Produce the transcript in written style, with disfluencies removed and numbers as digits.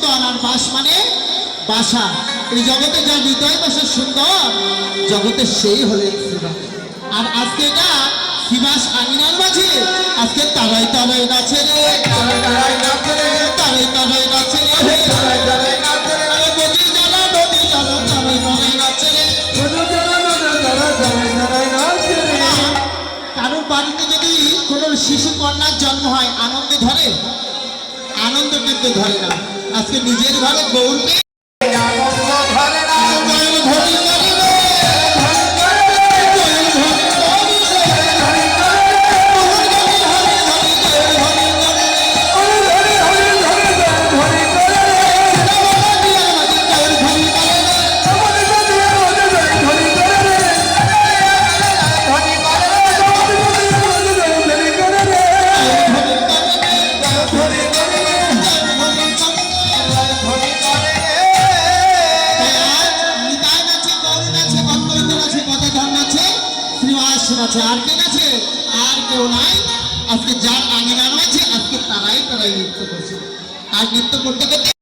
অন্তর আর বাস মানে বাসা। এই জগতে যা হৃদয় বাসা সুন্দর, জগতে সেই হলেন শ্রীবাস। আর আজকে এটা শ্রীবাস আঙিনার মাঝে আজকে তারাই তারাই নাচে রে, তারাই তারাই নাচে রে, তারাই তারাই নাচে রে, তারাই তারাই নাচে রে, নদী জ্বালা নদী জ্বালা তারাই তারাই নাচে রে, নদী জ্বালা নদী জ্বালা তারাই তারাই নাচে রে। কারোর বাড়িতে যদি কোনো শিশু কন্যার জন্ম হয় আনন্দে ধরে? আনন্দ কিন্তু ধরে না। আজকে নিজের ঘরে বউকে আনন্দ ধরে না। আছে আর কে আছে? আর কেউ নাই। আজকে যার আঙিনা রয়েছে আজকে তারাই তারাই নৃত্য করছে। আর নৃত্য করতে করতে